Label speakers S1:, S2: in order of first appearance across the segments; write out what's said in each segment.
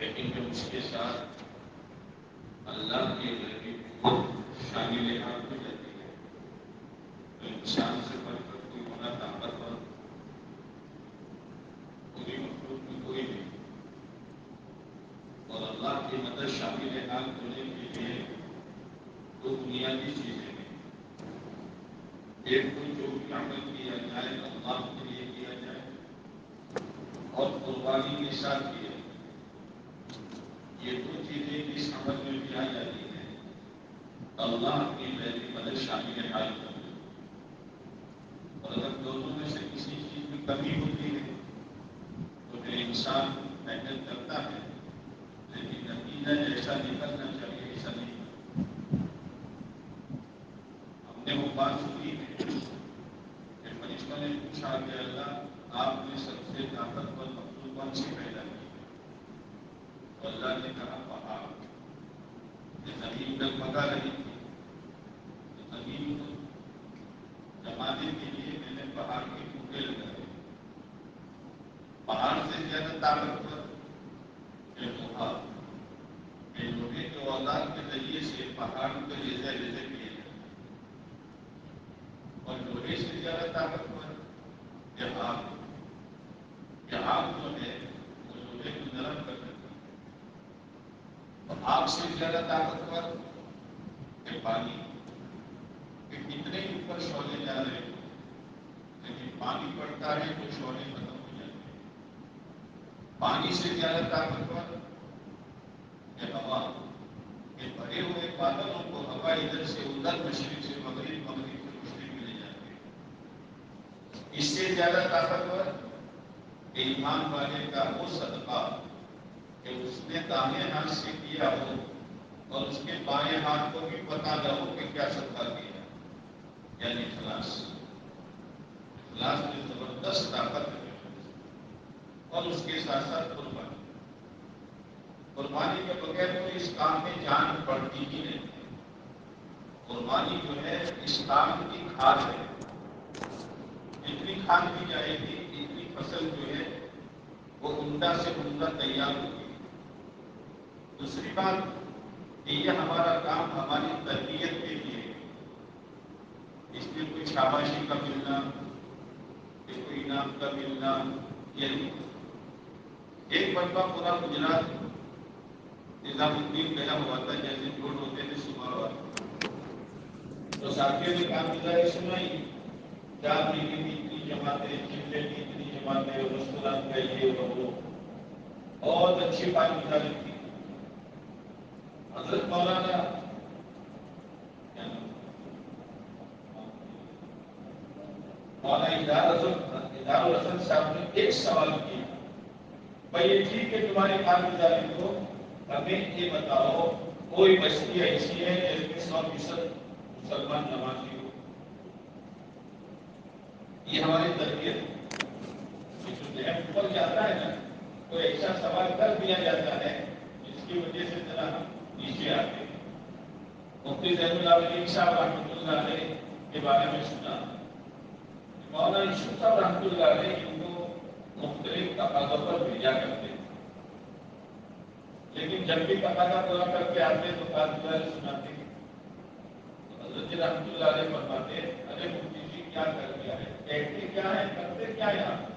S1: لیکن جب اس کے ساتھ اللہ کی شامل حال ہو جاتی ہے تو انسان سے بڑھ کر کوئی ہونا طاقتور پوری مخلوق میں کوئی نہیں. اور اللہ کی مدد شامل حال ہونے کے لیے دو بنیادی چیزیں ہیں. ایک تو جو بھی عمل کیا جائے اللہ کے لیے کیا جائے اور قربانی کے ساتھ کیا جائے. یہ دو چیزیں جس عمل میں بھی آ جاتی ہیں اللہ کی مدد شامل حال ہوتی ہے. اور اگر دونوں میں سے کسی چیز میں کمی ہوتی ہے تو پھر انسان محنت کرتا ہے لیکن نتیجہ جیسا نکلنا چاہیے ایسا نہیں. ہم نے وہ بات سنی ہے کہ فرشتوں نے پوچھا کہ اللہ آپ نے سب سے طاقتور مخلوق کون سی پیدا کی؟ تو اللہ نے کہا پہاڑ. کہ زمین ڈگمگا رہی تھی تو زمین کو جمانے کے لیے میں نے پہاڑ کے ٹوٹے لگائے. پہاڑ سے زیادہ طاقتور لوہا کہ لوہے کے اوزار کے ذریعے سے پہاڑ کو ریزہ ریزہ کیے جاتے. اور لوہے سے زیادہ طاقتور کہ آگ جو ہے وہ لوہے کو نرم کر دیتی ہے. اور آگ سے زیادہ طاقتور کہ پانی کہ کتنے ہی اوپر شعلے جا رہے ہیں لیکن پانی پڑتا ہے تو شعلے ختم ہو جاتے ہیں. پانی سے زیادہ طاقتور کہ ہوا کہ بھرے ہوئے بادلوں کو ہوا ادھر سے ادھر مشرق سے مغرب مغرب سے مشرق میں لے جاتے ہیں. اس سے زیادہ طاقتور کہ ایمان والے کا وہ صدقہ کہ اس نے دائیں ہاتھ سے کیا ہو اور اس کے بائیں ہاتھ کو بھی پتا نہ ہو کہ کیا صدقہ کیا. یعنی اخلاص. اخلاص میں زبردست طاقت ہے اور اس کے ساتھ ساتھ قربانی. قربانی کے بغیر تو اس کام میں جان پڑتی ہی نہیں ہے. قربانی جو ہے اس کام کی کھاد ہے. جتنی کھاد دی جائے گی اتنی فصل جو ہے وہ عمدہ سے عمدہ تیار ہوگی. دوسری بات کہ یہ ہمارا کام ہماری تربیت کے لیے اس میں کوئی شاباشی کا ملنا کہ کوئی انعام کا ملنا یہ نہیں. ایک بندہ پورا گجرات نظام الدین گیا ہوا تھا جیسے جوڑ ہوتے تھے صبح وقت تو ساتھیوں نے کام گزاری سنائی. 4 مہینے کی اتنی جماعتیں چلے کی اتنی جماعتیں رسولان کا یہ وہ بہت اچھی کام گزاری تھی. حضرت مولانا مولانا ادار الحسن صاحب نے ایک سوال کیا بھائی یہ ٹھیک ہے تمہاری کارگزاری کو ہمیں یہ بتاؤ کوئی بستی ایسی ہے جس میں 100% مسلمان نمازی ہو. یہ ہماری تربیت ہے. جو ذہن اوپر جاتا ہے نا کوئی ایسا سوال کر دیا جاتا ہے جس کی وجہ سے ذرا ہم نیچے آتے ہیں. مفتی زین العابدین صاحب رحمۃ اللہ علیہ کے بارے میں سنا. مولانا یوسف صاحب رحمۃ اللہ علیہ ان کو مختلف تقاضوں پر بھیجا کرتے ہیں لیکن جب بھی تقاضا پورا کر کے آتے تو کارگزاری سناتے. حضرت رحمۃ اللہ علیہ فرماتے ارے مفتی جی کیا کر دیا ہے کہتے کیا ہے کرتے کیا ہے آپ.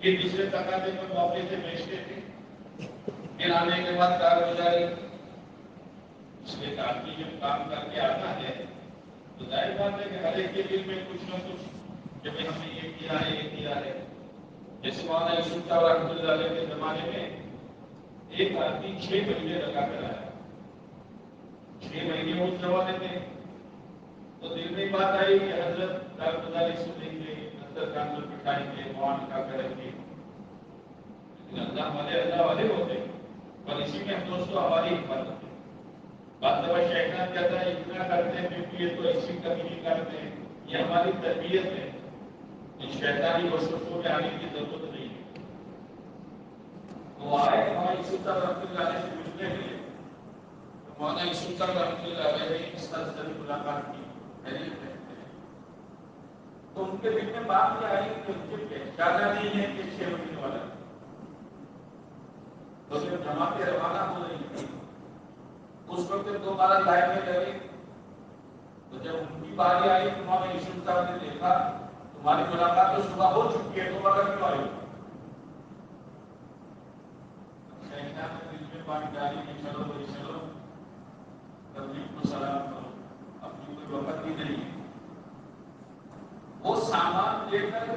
S1: یہ دوسرے تقاضے پر موقع سے بیچتے تھے. پھر آنے کے بعد کارگزاری اس کے آدمی جب کام کر کے آتا ہے تو ظاہر بات ہے کہ ہر ایک کے دل میں کچھ نہ کچھ جب ہم نے یہ کیا ہے یہ کیا ہے. جیسے مولانا یوسف صاحب رحمۃ اللہ علیہ کے زمانے میں ایک آدمی 6 مہینے لگا کر آیا. 6 مہینے وہ جواب دیتے تو دل میں بات آئی کہ حضرت کارگزاری سنیں گے حضرت کام بٹھائیں گے موان کا کریں گے. اللہ والے ہوتے اور اسی میں ہم دوستوں ہماری حفاظت ہے. بعض دفعہ شیطان کہتا ہے اتنا کرتے ہیں کیونکہ یہ تو ایسی کمی نہیں کرتے ہیں. یہ ہماری تربیت ہے. ان شیطانی وسوسوں میں آنے کی ضرورت نہیں ہے. وہ آئے ہمارے یوسف صاحب رحمۃ اللہ علیہ سے ملنے کے لیے تو مولانا یوسف صاحب رحمۃ اللہ علیہ نے اس طرح سے ملاقات کی. تو ان کے دل میں بات یہ آئی کہ مجھے پہچانا نہیں ہے کہ 6 مہینے والا تو جب جماعتیں روانہ ہو رہی تھی اس وقت دوبارہ لائن میں لگے، تو جب ان کی باری آئی تو انہوں نے یوسف صاحب نے دیکھا تمہاری ملاقات تو صبح ہو چکی ہے، دوبارہ کیوں آئی؟ شہنشاہ نے دل میں بات ڈالی کہ چلو بھائی چلو تبلیغ کو سلام کرو، اپنی کوئی وقت ہی نہیں ہے۔ وہ سامان لے کر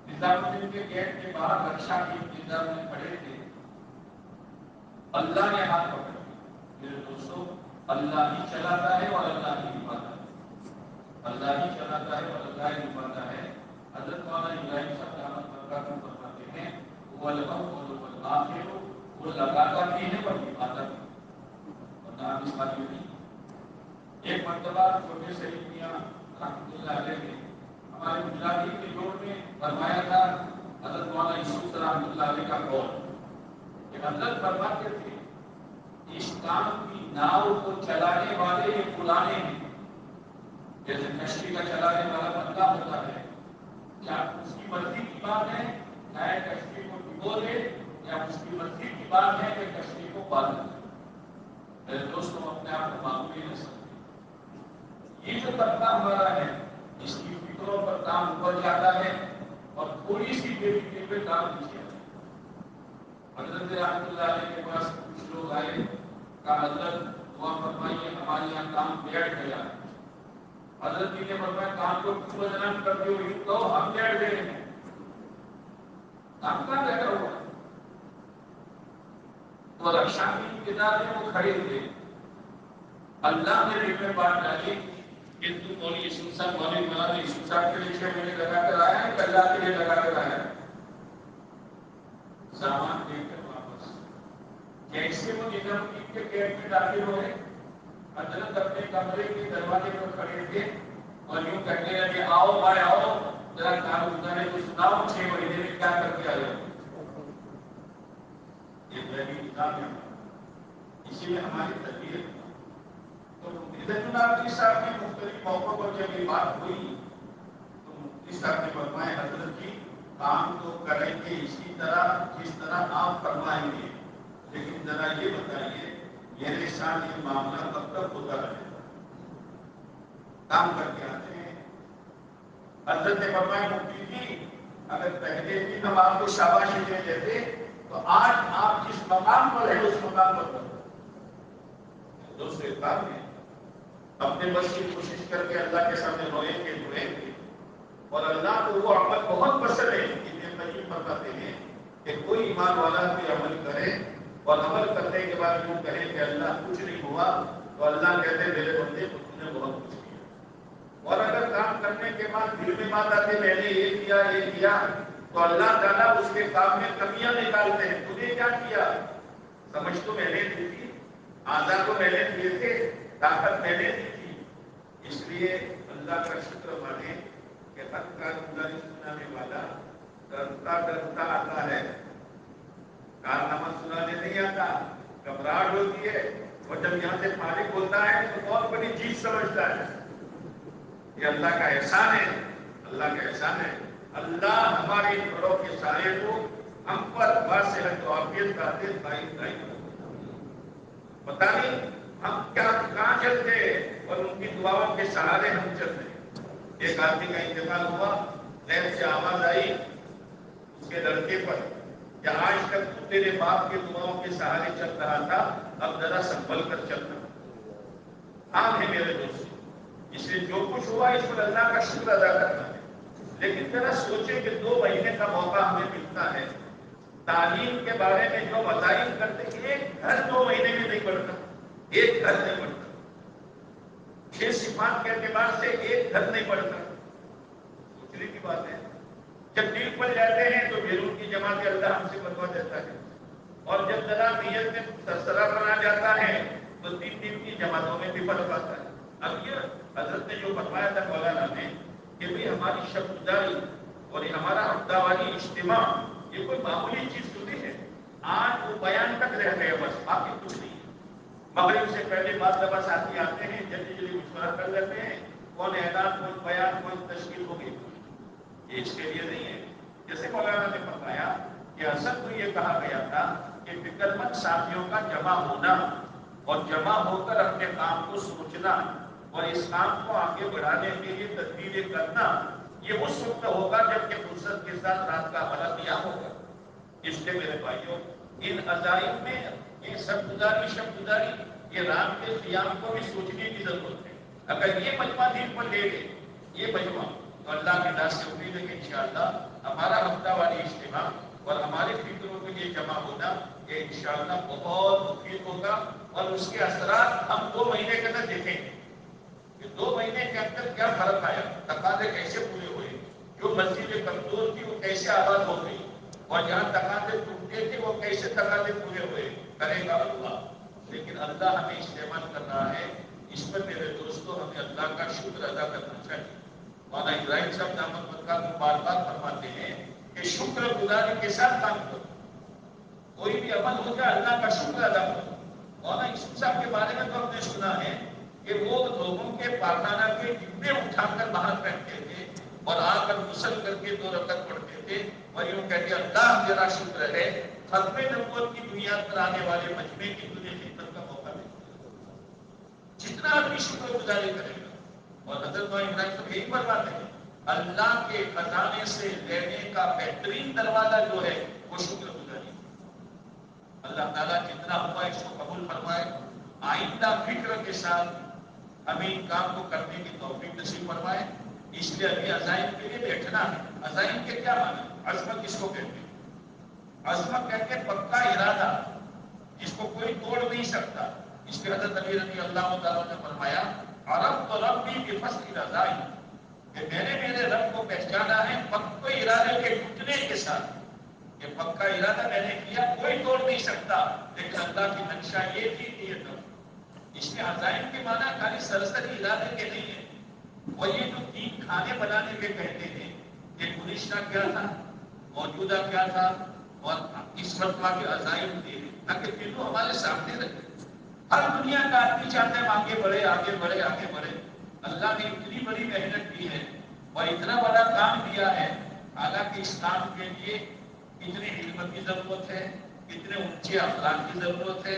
S1: نظام الدین کے گیٹ کے باہر رکشا کے انتظار میں کھڑے تھے، اللہ نے ہاتھ پکڑ لیا۔ میرے دوستوں، اللہ ہی چلاتا ہے اور اللہ ہی نبھاتا ہے، اللہ ہی چلاتا ہے اور اللہ ہی نبھاتا ہے۔ حضرت مولانا ابراہیم صاحب دامت برکاتہ فرماتے ہیں وہ الاول والآخر، وہ لگاتا بھی ہے اور نبھاتا بھی ہے، اور نام اس بات میں نہیں۔ ایک مرتبہ چھوٹے سے میاں رحمۃ اللہ علیہ نے ہمارے گجراتی کے جوڑ میں فرمایا تھا حضرت مولانا یوسف رحمۃ اللہ علیہ کا قول کہ حضرت فرماتے تھے اس کام کی ناؤ کو چلانے والے یہ پرانے ہیں، جیسے کشتی کا چلانے والا بندہ ہوتا ہے، کیا اس کی مرضی کی بات ہے چاہے کشتی کو ڈبو دے، یا اس کی مرضی کی بات ہے کہ کشتی کو پال دے؟ میرے دوستوں، اپنے آپ کو معمولی نہ سمجھیں۔ یہ جو طبقہ ہمارا ہے اس کی فکروں پر کام اوپر جاتا ہے اور تھوڑی سی بے فکری پہ کام نیچے آتا ہے۔ حضرت رحمۃ اللہ علیہ کے پاس کچھ لوگ آئے، کہا حضرت دعا فرمائیے ہمارے یہاں کام بیٹھ گیا۔ حضرت جی نے فرمایا کام کو کیوں بدنام کرتے ہو؟ یوں کہو ہم بیٹھ گئے ہیں، کام کہاں بیٹھا ہوا ہے؟ تو رکشا کی انتظار میں وہ کھڑے تھے، اللہ نے دل میں بات ڈالی کہ تم مولوی یوسف صاحب مولوی مولانا یوسف صاحب کے لیے 6 مہینے لگا کر آیا ہے کہ اللہ کے لیے لگا کر آیا ہے؟ سامان دے کر واپس جیسے وہ نظام الدین کے گیٹ میں داخل ہوئے، حضرت اپنے کمرے کے دروازے پر کھڑے تھے اور یوں کہنے لگے آؤ بھائی آؤ، ذرا کارگزارے کو سناؤ 6 مہینے میں کیا کر کے آئے ہو؟ یہ ذہنی نظام ہے، اسی لیے ہماری تربیت۔ تو عزت العابدین صاحب نے مختلف موقعوں پر جب یہ بات ہوئی تو مفتی صاحب نے فرمایا حضرت جی کام تو کریں گے اسی طرح جس طرح آپ فرمائیں گے، لیکن ذرا یہ بتائیے میرے ساتھ یہ معاملہ کب تک ہوتا رہے گا؟ کام کر کے آتے ہیں۔ حضرت نے فرمایا مفتی جی اگر پہلے دن ہم آپ کو شاباشی دے دیتے تو آج آپ جس مقام پر ہیں اس مقام پر ہوتے۔ دوسرے کام میں اپنے بس کی کوشش کر کے اللہ کے سامنے روئیں گے اور اللہ کو وہ عمل بہت پسند ہے۔ ابن قیم فرماتے ہیں کہ کوئی ایمان والا کوئی عمل کرے اور عمل کرنے کے بعد یوں کہے کہ اللہ کچھ نہیں ہوا، تو اللہ کہتے ہیں میرے بندے کو تم نے بہت کچھ کیا۔ اور اگر کام کرنے کے بعد دل میں بات آتی میں نے یہ کیا یہ کیا، تو اللہ تعالیٰ اس کے کام میں کمیاں نکالتے ہیں۔ تجھے کیا کیا؟ سمجھ تو میں نے دی تھی، آزاد کو میں نے دیے تھے، طاقت میں نے دی تھی، اس لیے اللہ کا شکر مانے کہ حق کارگزاری سنانے والا ڈرتا ڈرتا آتا ہے، کارنامہ سنانے نہیں آتا، گھبراہٹ ہوتی ہے، اور جب یہاں سے فارغ ہوتا ہے تو بہت بڑی چیز سمجھتا ہے۔ یہ اللہ کا احسان ہے، اللہ کا احسان ہے۔ اللہ ہمارے بڑوں کے سائے کو ہم پر صحت و عافیت کا دل دائم پتہ نہیں ہم کیا کہاں چلتے اور ان کی دعاؤں کے سہارے ہم چلتے۔ ایک آدمی کا انتقال ہوا، غیب سے آواز آئی اس کے لڑکے پر کہ آج تک تو تیرے باپ کے دعاؤں کے سہارے چل رہا تھا، اب ذرا سنبھل کر چلنا۔ عام ہے میرے دوست، اس لیے جو کچھ ہوا اس پر اللہ کا شکر ادا کرنا ہے، لیکن ذرا سوچیں کہ 2 مہینے کا موقع ہمیں ملتا ہے، تعلیم کے بارے میں جو وظائف کرتے ایک گھر 2 مہینے میں نہیں بڑھتا، ایک گھر نہیں بڑھتا، 6 صفات کے اعتبار سے ایک گھر نہیں بڑھتا۔ سوچنے کی بات ہے، جب دل پڑ جاتے ہیں تو بیرون کی جماعت اللہ ہم سے بنوا دیتا ہے، اور جب ذرا نیت میں سرسرا بنا جاتا ہے تو 3 کی جماعتوں میں بھی پڑ پاتا ہے۔ اب یہ حضرت نے جو فرمایا تھا مولانا نے کہ بھئی ہماری شب گزاری اور یہ ہمارا ہفتہ واری اجتماع یہ کوئی معمولی چیز تو نہیں ہے، آج وہ بیان تک رہ گیا بس، باقی کچھ نہیں ہے۔ مغرب سے پہلے بعض دفعہ ساتھی آتے ہیں، جلدی مشورہ کر لیتے ہیں، کون اعلان کوئی بیان کوئی تشکیل ہوگی، یہ اس کے لیے نہیں ہے۔ جیسے مولانا نے فرمایا کہ اصل تو یہ کہا گیا تھا کہ فکر مند ساتھیوں کا جمع ہونا اور جمع ہو کر اپنے کام کو سوچنا اور اس کام کو آگے بڑھانے کے لیے تدبیریں کرنا، یہ اس وقت ہوگا جب کہ فرصت کے ساتھ رات کا بڑا قیام ہوگا۔ اس لیے میرے بھائیوں، ان عزائم میں یہ سب گزاری شب گزاری، یہ رات کے قیام کو بھی سوچنے کی ضرورت ہے۔ اگر یہ مجمع دل پر لے لے، یہ مجمع، تو اللہ کی ذات سے امید ہے کہ انشاءاللہ ہمارا ہفتہ واری اجتماع اور ہمارے فکروں کے لیے جمع ہونا یہ انشاءاللہ بہت مفید ہوگا، اور اس کے اثرات ہم 2 مہینے کے اندر دیکھیں گے کہ 2 مہینے کے اندر کیا فرق آیا، تقاضے کیسے پورے ہوئے، جو مسجدیں کمزور تھی وہ کیسے آباد ہو گئی، اور جہاں تقاضے ٹوٹتے تھے وہ کیسے تقاضے پورے ہوئے، کرے گا اللہ۔ لیکن اللہ ہمیں استعمال کر رہا ہے، اس پر میرے دوستوں ہمیں اللہ کا شکر ادا کرنا چاہیے۔ مولانا ابراہیم صاحب دامت برکاتہ بار بار فرماتے ہیں کہ شکر گزاری کے ساتھ کام کرو، کوئی بھی عمل ہو جائے اللہ کا شکر ادا کرو۔ مولانا یوسف صاحب کے بارے میں تو ہم نے سنا ہے کہ وہ لوگوں کے پاخانہ کے ڈبے اٹھا کر باہر پھینکتے تھے اور آ کر غسل کر کے 2 رکعت پڑھتے تھے، اور یوں کہتے اللہ تیرا شکر ہے ختم نبوت کی بنیاد پر آنے والے مجمع کی تجھے خدمت کا موقع ملا۔ جتنا آدمی شکر گزاری کرے گا، اور حضرت ابراہیم صاحب یہی فرماتے ہیں اللہ کے خزانے سے لینے کا بہترین دروازہ جو ہے وہ شکر گزاری۔ اللہ تعالیٰ جتنا ہوا اس کو قبول فرمائے، آئندہ فکر کے ساتھ ہمیں ان کام کو کرنے کی توفیق نصیب فرمائے۔ اس لیے ابھی عزائم کے لیے بیٹھنا ہے۔ عزائم کے کیا معنی؟ عزمت کس کو کہتے ہیں؟ عزمت کہتے ہیں پکا ارادہ جس کو کوئی توڑ نہیں سکتا۔ اس کے حضرت علی رضی اللہ تعالیٰ نے فرمایا عرفت ربی بفصل رضائی، کہ میں نے میرے رب کو پہچانا ہے پکے ارادے کے ٹوٹنے کے ساتھ۔ یہ پکا ارادہ میں نے کیا، کوئی توڑ نہیں سکتا، لیکن اللہ کی منشا یہ تھی کہ یہ تب۔ اس کے عزائم کے معنی خالی سرسری ارادے کے نہیں ہے، وہ یہ جو 3 کھانے بنانے کے کہتے ہیں کہ گزشتہ کیا تھا، موجودہ کیا تھا، اور اس مرتبہ کے عزائم تھے، تاکہ تینوں ہمارے سامنے رکھے۔ ہر دنیا کا آدمی چاہتا ہے ہم آگے بڑھے آگے بڑھے آگے بڑھے۔ اللہ نے اتنی بڑی محنت کی ہے اور اتنا بڑا کام دیا ہے، حالانکہ اس کام کے لیے کتنے علم کی ضرورت ہے، کتنے اونچے اخلاق کی ضرورت ہے،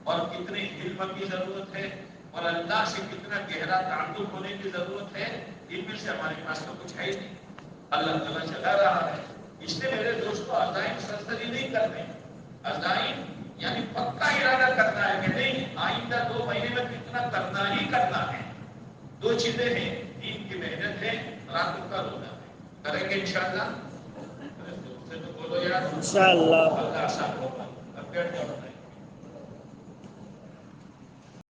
S1: اور کتنے علم کی ضرورت ہے، اور اللہ سے کتنا گہرا تعلق ہونے کی ضرورت ہے۔ ان میں سے ہمارے پاس تو کچھ ہے ہی نہیں، اللہ تعالیٰ چلا رہا ہے۔ اس لیے میرے دوستوں عزائم سرسری نہیں کرنے، عزائم یعنی پکا ارادہ کرنا ہے کہ نہیں آئندہ 2 مہینے میں کتنا کرنا ہی کرنا ہے۔ 2 چیزیں ہیں، دین کی محنت ہے، راتوں کا رونا ہے، کریں گے انشاءاللہ؟ بولو یار انشاءاللہ، اللہ آسان ہوگا۔ اب بیٹھ جاؤ۔